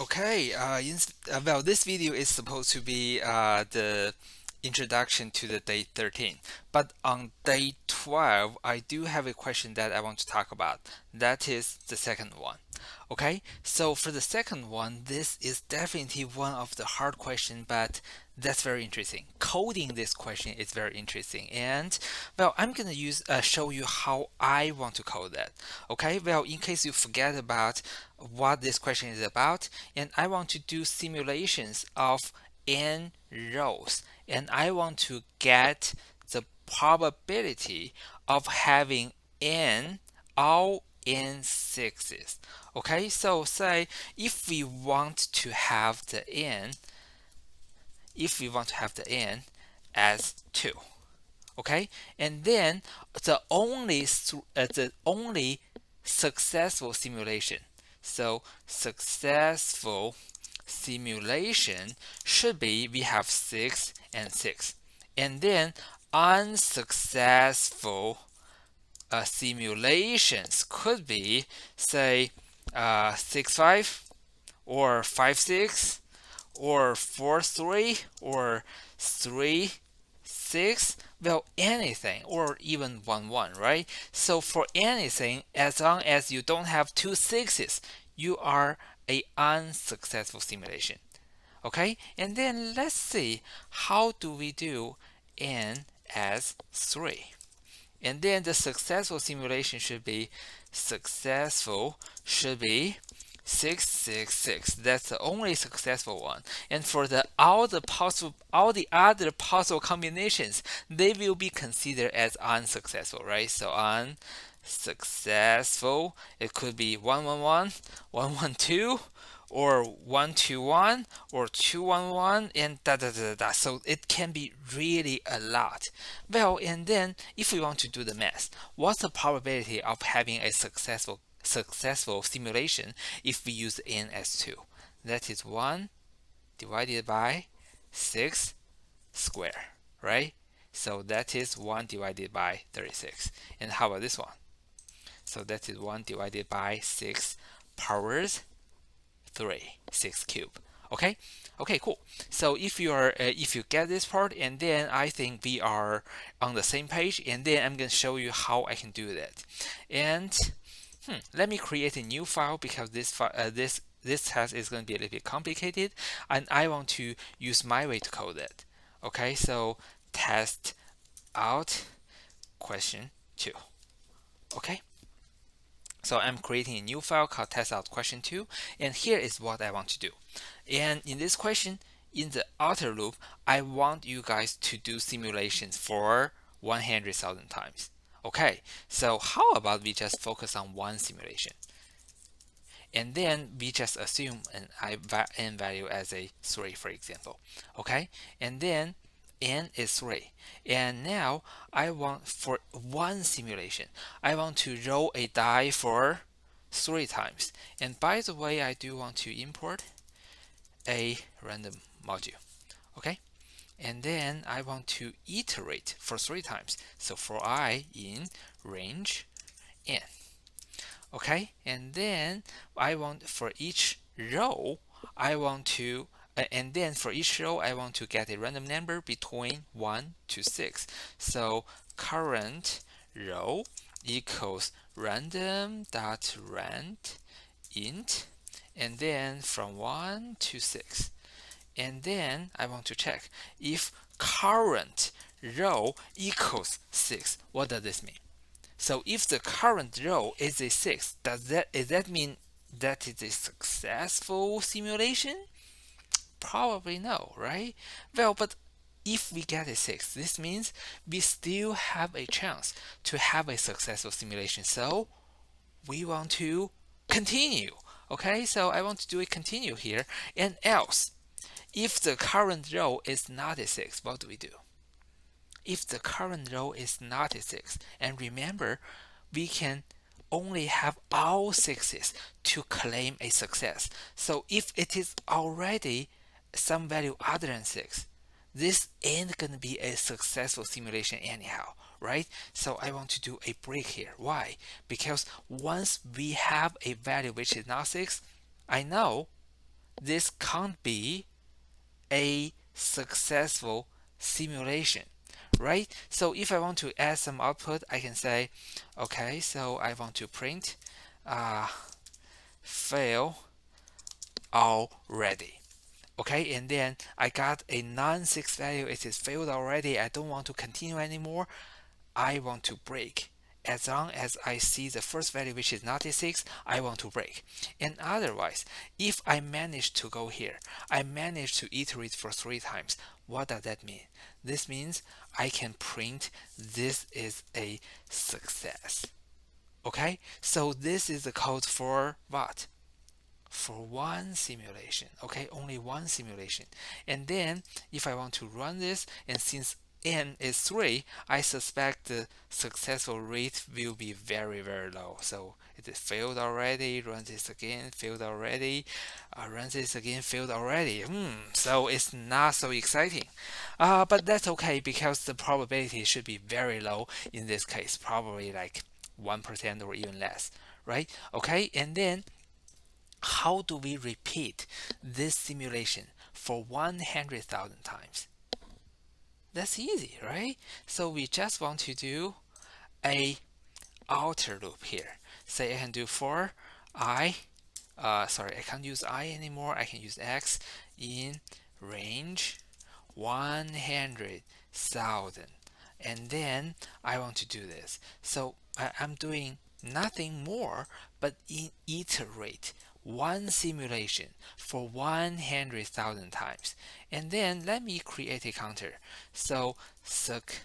Okay, well, this video is supposed to be the introduction to the day 13. But on day 12, I do have a question that I want to talk about. That is the second one. Okay, so for the second one, this is definitely one of the hard question, but that's very interesting. Coding this question is very interesting, and well, I'm gonna show you how I want to code that. Okay, well, in case you forget about what this question is about, and I want to do simulations of n rows, and I want to get the probability of having n all n sixes. Okay, so say if we want to have the n, if we want to have the n as 2, okay, and then the only successful simulation, so successful simulation should be we have 6 and 6, and then unsuccessful simulations could be, say, 6 5 or 5 6 or 4 3 or 3 6, well, anything, or even 1 1, right? So for anything, as long as you don't have two sixes, you are a unsuccessful simulation. Okay, and then let's see how do we do n as 3. And then the successful simulation should be 666. That's the only successful one. And for all the other possible combinations, they will be considered as unsuccessful, right? So unsuccessful, it could be 111, 112, or 121, or 211, and da da da da. So it can be really a lot. Well, and then if we want to do the math, what's the probability of having a successful simulation if we use n as 2? That is 1 divided by 6 square, right? So that is 1 divided by 36. And how about this one? So that is 1 divided by 6 powers 3, 6 cube. Okay, okay, cool. So if you get this part, and then I think we are on the same page, and then I'm gonna show you how I can do that. And let me create a new file, because this test is going to be a little bit complicated, and I want to use my way to code it. Okay, so test out question 2. Okay, so I'm creating a new file called test out question 2, and here is what I want to do. And in this question, in the outer loop, I want you guys to do simulations for 100,000 times. Okay, so how about we just focus on one simulation? And then we just assume an n value as a 3, for example. Okay, and then n is 3. And now I want, for one simulation, I want to roll a die for 3 times. And by the way, I do want to import a random module. Okay, and then I want to iterate for 3 times. So for I in range n. Okay, and then I want for each row, I want to and then for each row I want to get a random number between 1 to 6. So current row equals random dot rand int, and then from 1 to 6. And then I want to check if current row equals 6. What does this mean? So if the current row is a 6, does that mean that is a successful simulation? Probably no, right? Well, but if we get a 6, this means we still have a chance to have a successful simulation. So we want to continue. Okay, so I want to do a continue here. And else, if the current row is not a 6, what do we do? If the current row is not a 6, and remember, we can only have all sixes to claim a success. So if it is already some value other than 6, this ain't gonna be a successful simulation anyhow, right? So I want to do a break here. Why? Because once we have a value which is not 6, I know this can't be a successful simulation, right? So if I want to add some output, I can say, okay, so I want to print fail already. Okay, and then I got a non-6 value. It is failed already. I don't want to continue anymore. I want to break. As long as I see the first value, which is not a 6, I want to break. And otherwise, if I manage to go here, I manage to iterate for 3 times. What does that mean? This means I can print this is a success. Okay, so this is the code for what? For one simulation. Okay, only one simulation. And then if I want to run this, and since n is 3, I suspect the successful rate will be very, very low. So it is failed already, run this again, failed already, run this again, failed already. So it's not so exciting. But that's okay because the probability should be very low in this case, probably like 1% or even less, right? Okay, and then how do we repeat this simulation for 100,000 times? That's easy, right? So we just want to do a outer loop here. Say I can do for I, sorry, I can't use I anymore. I can use X in range 100,000. And then I want to do this. So I'm doing nothing more but iterate one simulation for 100,000 times. And then let me create a counter. So success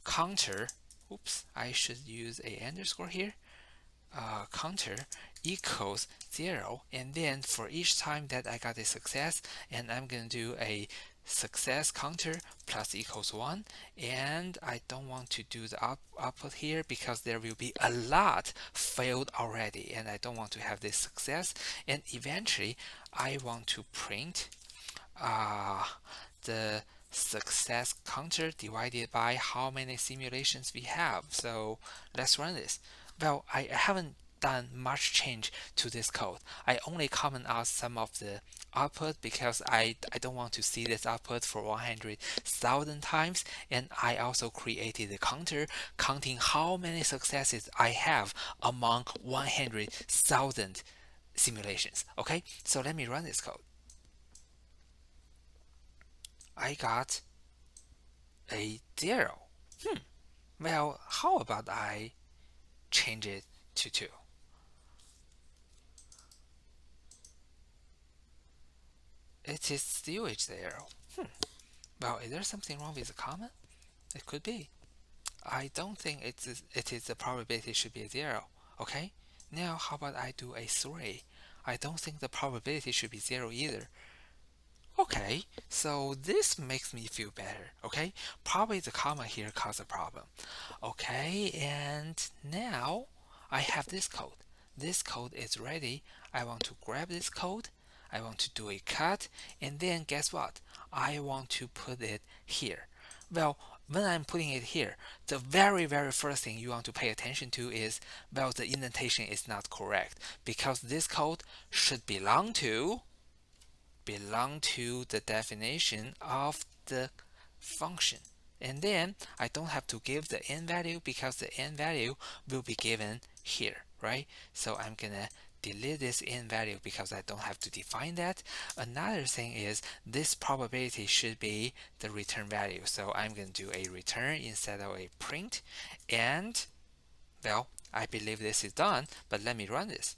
counter, oops, I should use a underscore here. Counter equals 0, and then for each time that I got a success, and I'm going to do a success counter plus equals 1, and I don't want to do the output here because there will be a lot failed already, and I don't want to have this success. And eventually I want to print the success counter divided by how many simulations we have. So let's run this. Well, I haven't done much change to this code. I only comment out some of the output because I don't want to see this output for 100,000 times, and I also created a counter counting how many successes I have among 100,000 simulations. Okay, so let me run this code. I got a 0. Well, how about I change it to 2? It is still a 0. Well, is there something wrong with the comment? It could be. I don't think it is the probability should be a 0. Okay? Now how about I do a 3? I don't think the probability should be 0 either. Okay, so this makes me feel better. Okay, probably the comma here caused a problem. Okay, and now I have this code. This code is ready. I want to grab this code. I want to do a cut, and then guess what? I want to put it here. Well, when I'm putting it here, the very first thing you want to pay attention to is, well, the indentation is not correct because this code should belong to the definition of the function. And then I don't have to give the n value because the n value will be given here, right? So I'm gonna delete this n value because I don't have to define that. Another thing is this probability should be the return value. So I'm going to do a return instead of a print. And well, I believe this is done, but let me run this.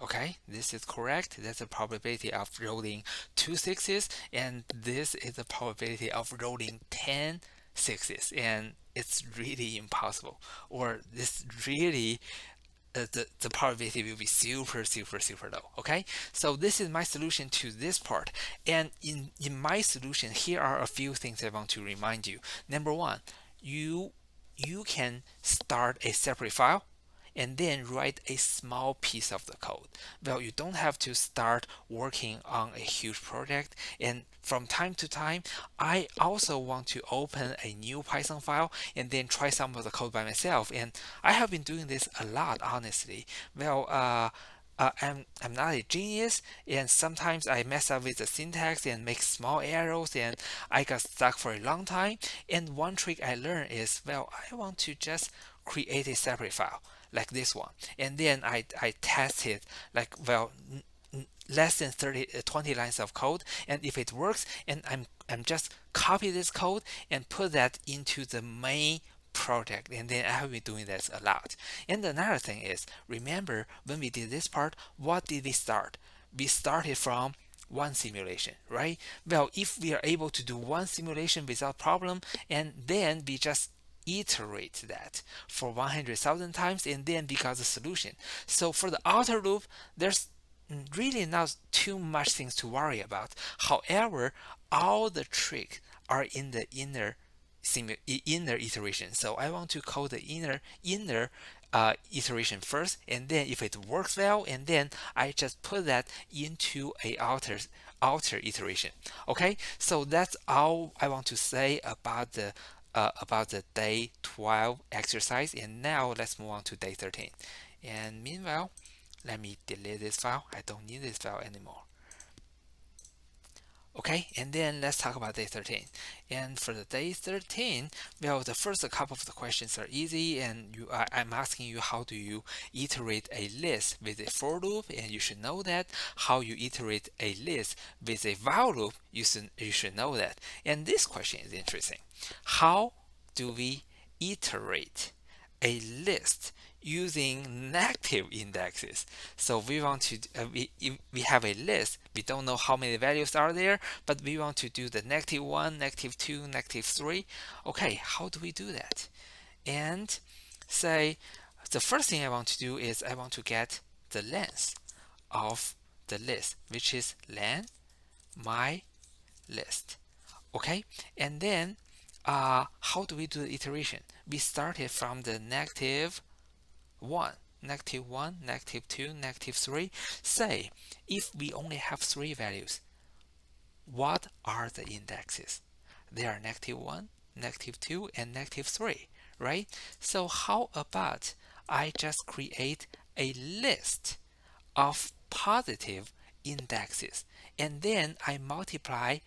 Okay, this is correct. That's the probability of rolling 2 6s, and this is the probability of rolling 10 6s, and it's really impossible. Or this really the probability will be super low. Okay, so this is my solution to this part. And in my solution, here are a few things I want to remind you. Number one, you can start a separate file and then write a small piece of the code. Well, you don't have to start working on a huge project. And from time to time, I also want to open a new Python file and then try some of the code by myself. And I have been doing this a lot, honestly. Well, I'm not a genius, and sometimes I mess up with the syntax and make small errors, and I got stuck for a long time. And one trick I learned is, well, I want to just create a separate file like this one, and then I test it like, well, less than 20 lines of code, and if it works, and I'm just copy this code and put that into the main project, and then I have been doing this a lot. And another thing is, remember when we did this part, what did we start? We started from one simulation, right? Well, if we are able to do one simulation without problem, and then we just iterate that for 100,000 times, and then we got the solution. So for the outer loop, there's really not too much things to worry about. However, all the tricks are in the inner iteration. So I want to code the inner iteration first, and then if it works well, and then I just put that into a outer iteration. Okay, so that's all I want to say about the day 12 exercise. And now let's move on to day 13. And meanwhile, let me delete this file. I don't need this file anymore. Okay, and then let's talk about day 13. And for the day 13, well, the first couple of the questions are easy, and I'm asking you, how do you iterate a list with a for loop? And you should know that. How you iterate a list with a while loop, you should know that. And this question is interesting. How do we iterate a list using negative indexes? So we want to we have a list. We don't know how many values are there, but we want to do the -1, -2, -3. Okay, how do we do that? And say the first thing I want to do is I want to get the length of the list, which is len my list. Okay, and then how do we do the iteration? We started from the -1, -1, -2, -3. Say, if we only have 3 values, what are the indexes? They are -1, -2, and -3, right? So how about I just create a list of positive indexes, and then I multiply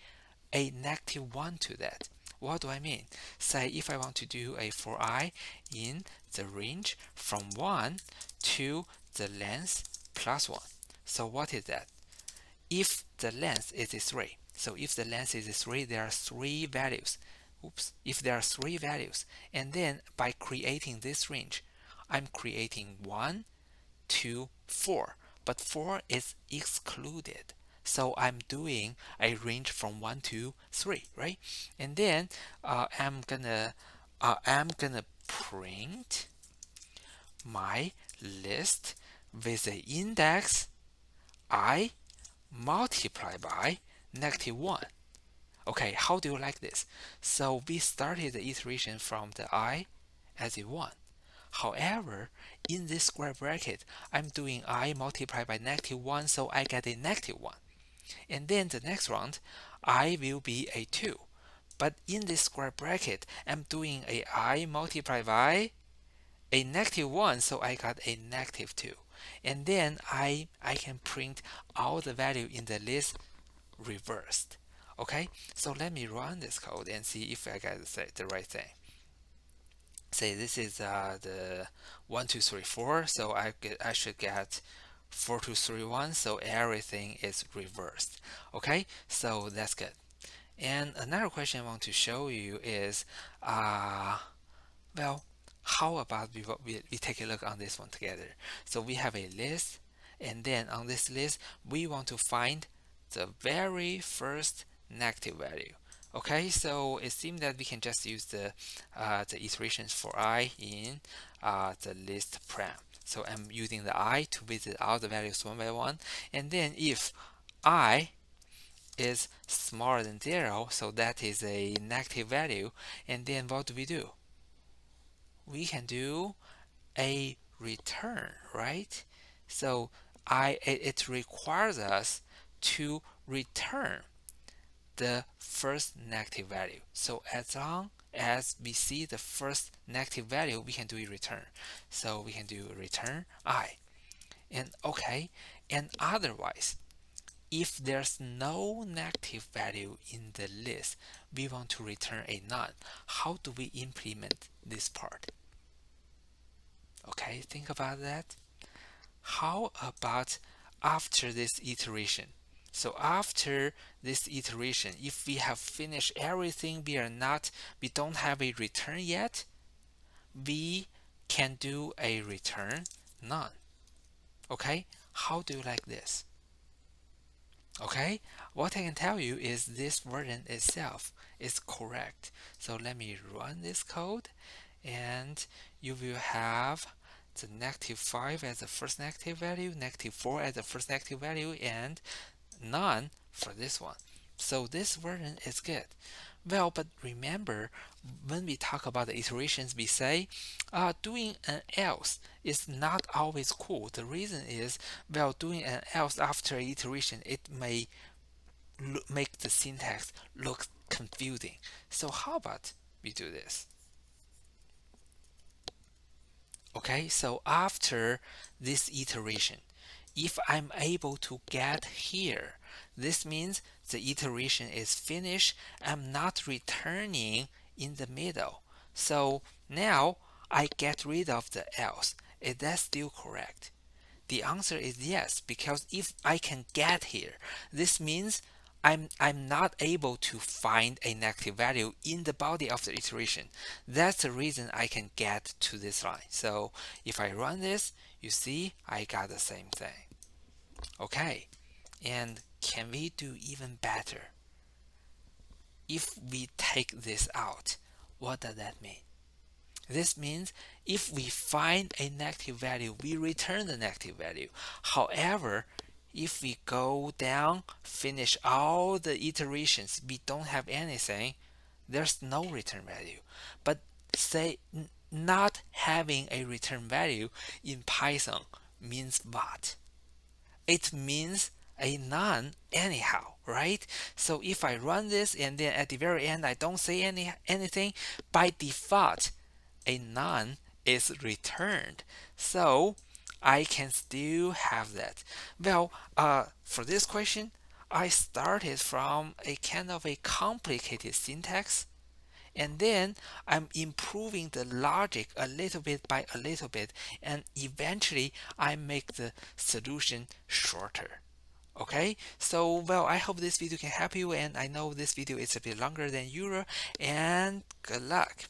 a -1 to that. What do I mean? Say if I want to do a for I in the range from 1 to the length plus 1. So what is that? If the length is 3, so if the length is 3, there are 3 values. Oops, if there are 3 values, and then by creating this range, I'm creating 1, 2, 4, but 4 is excluded. So I'm doing a range from 1 to 3, right? And then I'm gonna print my list with the index I multiplied by -1. Okay, how do you like this? So we started the iteration from the I as a 1. However, in this square bracket, I'm doing I multiplied by -1, so I get a -1. And then the next round, I will be a 2. But in this square bracket, I'm doing a I multiplied by a -1, so I got a -2. And then I can print all the value in the list reversed. Okay, so let me run this code and see if I got the right thing. Say this is the 1 2 3 4, so I should get 4 2 3 1, so everything is reversed. Okay, so that's good. And another question I want to show you is well, how about we take a look on this one together. So we have a list, and then on this list we want to find the very first negative value. Okay, so it seems that we can just use the iterations for I in the list param. So I'm using the I to visit all the values one by one, and then if I is smaller than 0, so that is a negative value, and then what do? We can do a return, right? So it requires us to return the first negative value. So as long as we see the first negative value, we can do a return. So we can do return I. And okay, and otherwise, if there's no negative value in the list, we want to return a none. How do we implement this part? Okay, think about that. How about after this iteration? So after this iteration, if we have finished everything, we don't have a return yet, we can do a return none. Okay, how do you like this? Okay, what I can tell you is this version itself is correct. So let me run this code, and you will have the -5 as the first negative value, -4 as the first negative value, and none for this one. So this version is good. Well, but remember, when we talk about the iterations, we say doing an else is not always cool. The reason is, well, doing an else after iteration, it may make the syntax look confusing. So how about we do this? Okay, so after this iteration, if I'm able to get here, this means the iteration is finished. I'm not returning in the middle. So now I get rid of the else. Is that still correct? The answer is yes, because if I can get here, this means I'm not able to find a negative value in the body of the iteration. That's the reason I can get to this line. So if I run this, you see I got the same thing. Okay, and can we do even better? If we take this out, what does that mean? This means if we find a negative value, we return the negative value. However, if we go down, finish all the iterations, we don't have anything, there's no return value. But say not having a return value in Python means what? It means a none anyhow, right? So if I run this and then at the very end I don't say anything, by default a none is returned. So I can still have that. Well, for this question, I started from a kind of a complicated syntax, and then I'm improving the logic a little bit by a little bit, and eventually I make the solution shorter. Okay, so well, I hope this video can help you, and I know this video is a bit longer than usual, and good luck.